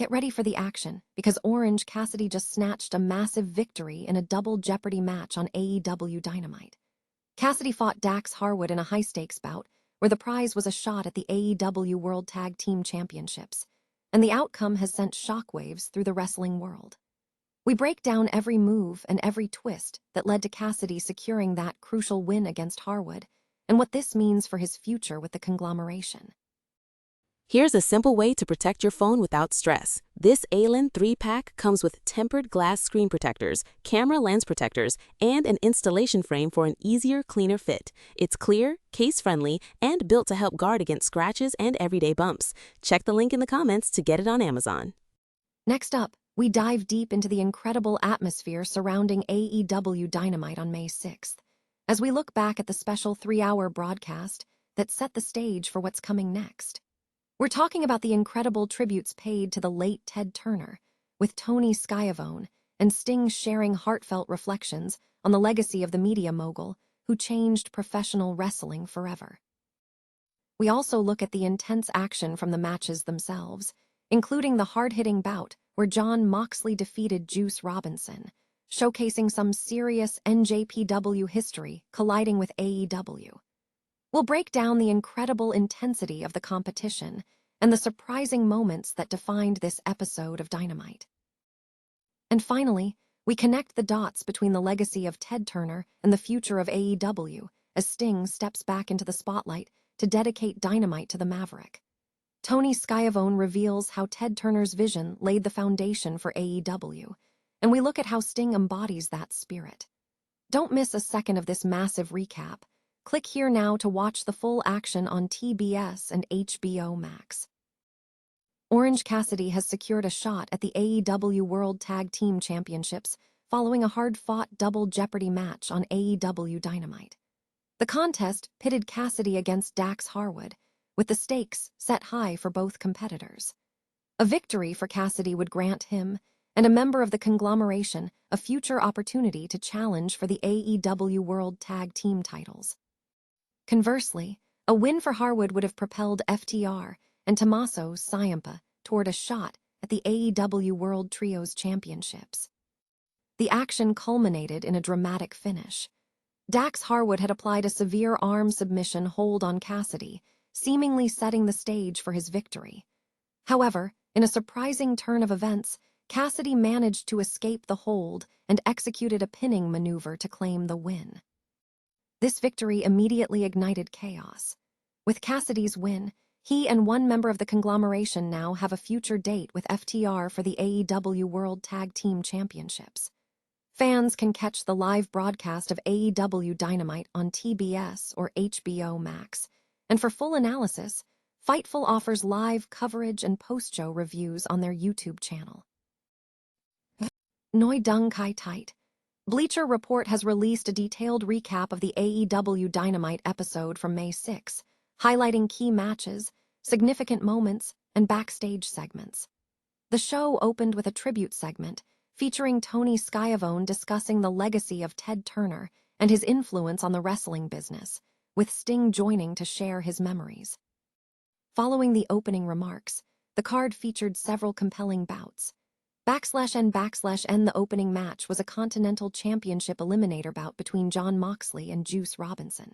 Get ready for the action, because Orange Cassidy just snatched a massive victory in a Double Jeopardy match on AEW Dynamite. Cassidy fought Dax Harwood in a high-stakes bout, where the prize was a shot at the AEW World Tag Team Championships, and the outcome has sent shockwaves through the wrestling world. We break down every move and every twist that led to Cassidy securing that crucial win against Harwood, and what this means for his future with the conglomeration. Here's a simple way to protect your phone without stress. This Allen 3-pack comes with tempered glass screen protectors, camera lens protectors, and an installation frame for an easier, cleaner fit. It's clear, case-friendly, and built to help guard against scratches and everyday bumps. Check the link in the comments to get it on Amazon. Next up, we dive deep into the incredible atmosphere surrounding AEW Dynamite on May 6th, as we look back at the special 3-hour broadcast that set the stage for what's coming next. We're talking about the incredible tributes paid to the late Ted Turner, with Tony Schiavone and Sting sharing heartfelt reflections on the legacy of the media mogul who changed professional wrestling forever. We also look at the intense action from the matches themselves, including the hard-hitting bout where Jon Moxley defeated Juice Robinson, showcasing some serious NJPW history colliding with AEW. We'll break down the incredible intensity of the competition and the surprising moments that defined this episode of Dynamite. And finally, we connect the dots between the legacy of Ted Turner and the future of AEW as Sting steps back into the spotlight to dedicate Dynamite to the Maverick. Tony Schiavone reveals how Ted Turner's vision laid the foundation for AEW, and we look at how Sting embodies that spirit. Don't miss a second of this massive recap. Click here now to watch the full action on TBS and HBO Max. Orange Cassidy has secured a shot at the AEW World Tag Team Championships following a hard-fought Double Jeopardy match on AEW Dynamite. The contest pitted Cassidy against Dax Harwood, with the stakes set high for both competitors. A victory for Cassidy would grant him, and a member of the conglomeration, a future opportunity to challenge for the AEW World Tag Team titles. Conversely, a win for Harwood would have propelled FTR and Tommaso Ciampa toward a shot at the AEW World Trios Championships. The action culminated in a dramatic finish. Dax Harwood had applied a severe arm submission hold on Cassidy, seemingly setting the stage for his victory. However, in a surprising turn of events, Cassidy managed to escape the hold and executed a pinning maneuver to claim the win. This victory immediately ignited chaos. With Cassidy's win, he and one member of the conglomeration now have a future date with FTR for the AEW World Tag Team Championships. Fans can catch the live broadcast of AEW Dynamite on TBS or HBO Max, and for full analysis, Fightful offers live coverage and post-show reviews on their YouTube channel. Noi Dung Kai Tight. Bleacher Report has released a detailed recap of the AEW Dynamite episode from May 6, highlighting key matches, significant moments, and backstage segments. The show opened with a tribute segment featuring Tony Schiavone discussing the legacy of Ted Turner and his influence on the wrestling business, with Sting joining to share his memories. Following the opening remarks, the card featured several compelling bouts. /N the opening match was a Continental Championship Eliminator bout between Jon Moxley and Juice Robinson.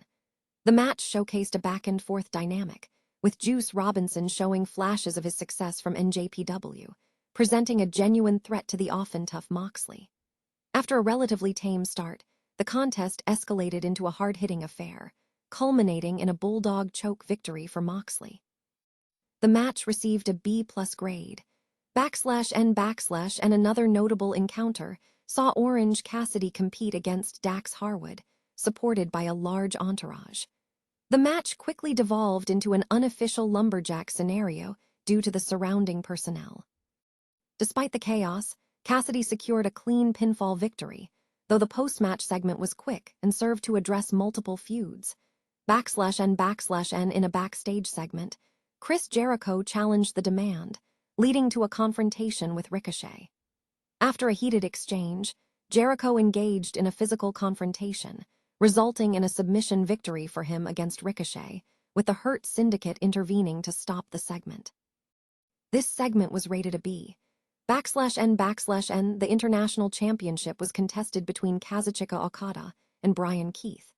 The match showcased a back-and-forth dynamic, with Juice Robinson showing flashes of his success from NJPW, presenting a genuine threat to the often tough Moxley. After a relatively tame start, the contest escalated into a hard-hitting affair, culminating in a bulldog choke victory for Moxley. The match received a B+ grade. /N and another notable encounter saw Orange Cassidy compete against Dax Harwood, supported by a large entourage. The match quickly devolved into an unofficial lumberjack scenario due to the surrounding personnel. Despite the chaos, Cassidy secured a clean pinfall victory, though the post-match segment was quick and served to address multiple feuds. /N in a backstage segment, Chris Jericho challenged the demand, leading to a confrontation with Ricochet. After a heated exchange, Jericho engaged in a physical confrontation, resulting in a submission victory for him against Ricochet, with the Hurt Syndicate intervening to stop the segment. This segment was rated a B. /N/N, the International Championship was contested between Kazuchika Okada and Brian Keith.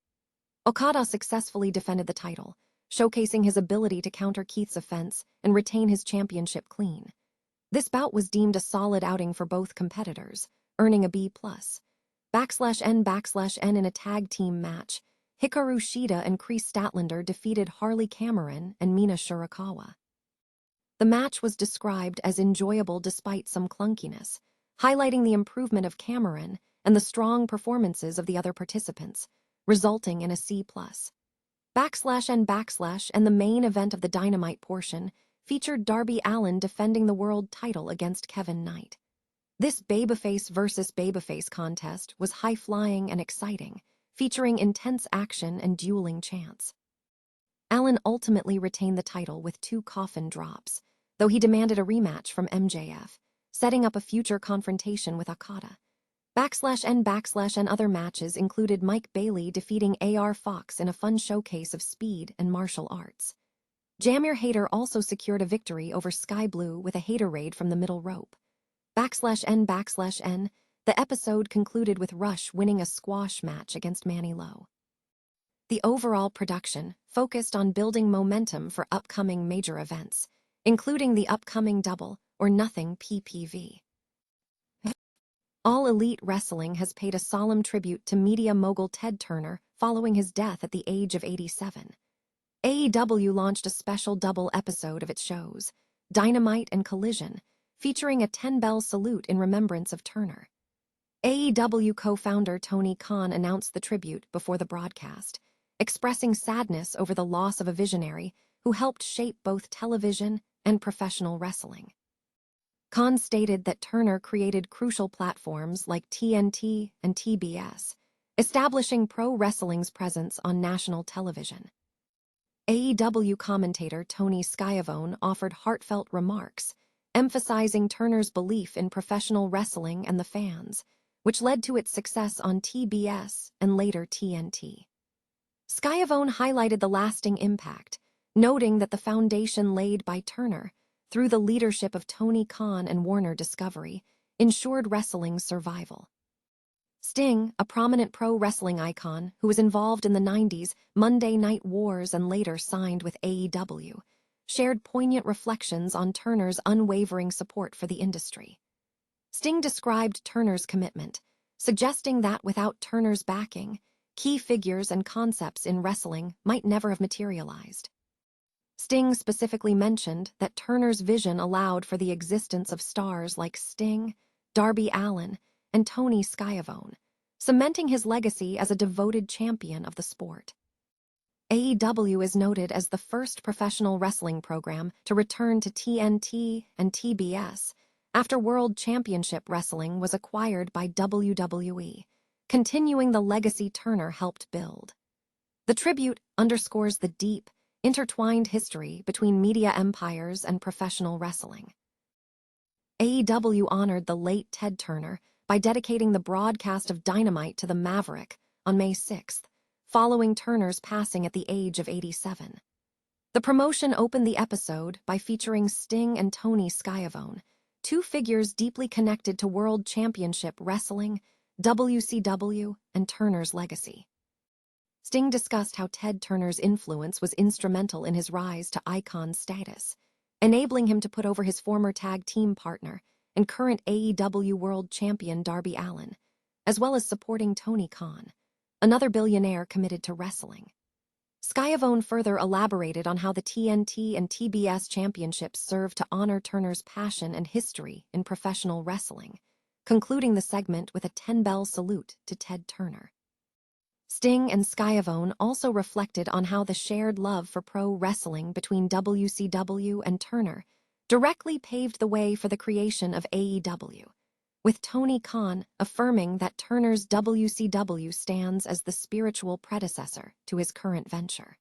Okada successfully defended the title, showcasing his ability to counter Keith's offense and retain his championship clean. This bout was deemed a solid outing for both competitors, earning a B+. /N/N in a tag team match, Hikaru Shida and Chris Statlander defeated Harley Cameron and Mina Shirakawa. The match was described as enjoyable despite some clunkiness, highlighting the improvement of Cameron and the strong performances of the other participants, resulting in a C+. /N/ the main event of the Dynamite portion featured Darby Allin defending the world title against Kevin Knight. This babyface versus babyface contest was high-flying and exciting, featuring intense action and dueling chants. Allin ultimately retained the title with 2 coffin drops, though he demanded a rematch from MJF, setting up a future confrontation with Okada. /N/ other matches included Mike Bailey defeating AR Fox in a fun showcase of speed and martial arts. Jamir Hayter also secured a victory over Sky Blue with a Hayter raid from the middle rope. /N/, the episode concluded with Rush winning a squash match against Manny Lowe. The overall production focused on building momentum for upcoming major events, including the upcoming Double or Nothing PPV. All Elite Wrestling has paid a solemn tribute to media mogul Ted Turner following his death at the age of 87. AEW launched a special double episode of its shows, Dynamite and Collision, featuring a 10-bell salute in remembrance of Turner. AEW co-founder Tony Khan announced the tribute before the broadcast, expressing sadness over the loss of a visionary who helped shape both television and professional wrestling. Khan stated that Turner created crucial platforms like TNT and TBS, establishing pro wrestling's presence on national television. AEW commentator Tony Schiavone offered heartfelt remarks, emphasizing Turner's belief in professional wrestling and the fans, which led to its success on TBS and later TNT. Schiavone highlighted the lasting impact, noting that the foundation laid by Turner, through the leadership of Tony Khan and Warner Discovery, ensured wrestling's survival. Sting, a prominent pro wrestling icon who was involved in the 90s Monday Night Wars and later signed with AEW, shared poignant reflections on Turner's unwavering support for the industry. Sting described Turner's commitment, suggesting that without Turner's backing, key figures and concepts in wrestling might never have materialized. Sting specifically mentioned that Turner's vision allowed for the existence of stars like Sting, Darby Allin, and Tony Schiavone, cementing his legacy as a devoted champion of the sport. AEW is noted as the first professional wrestling program to return to TNT and TBS after World Championship Wrestling was acquired by WWE, continuing the legacy Turner helped build. The tribute underscores the deep, intertwined history between media empires and professional wrestling. AEW honored the late Ted Turner by dedicating the broadcast of Dynamite to the Maverick on May 6th, following Turner's passing at the age of 87. The promotion opened the episode by featuring Sting and Tony Schiavone, 2 figures deeply connected to World Championship Wrestling, WCW, and Turner's legacy. Sting discussed how Ted Turner's influence was instrumental in his rise to icon status, enabling him to put over his former tag team partner and current AEW World Champion Darby Allin, as well as supporting Tony Khan, another billionaire committed to wrestling. Schiavone further elaborated on how the TNT and TBS championships served to honor Turner's passion and history in professional wrestling, concluding the segment with a 10-bell salute to Ted Turner. Sting and Schiavone also reflected on how the shared love for pro wrestling between WCW and Turner directly paved the way for the creation of AEW, with Tony Khan affirming that Turner's WCW stands as the spiritual predecessor to his current venture.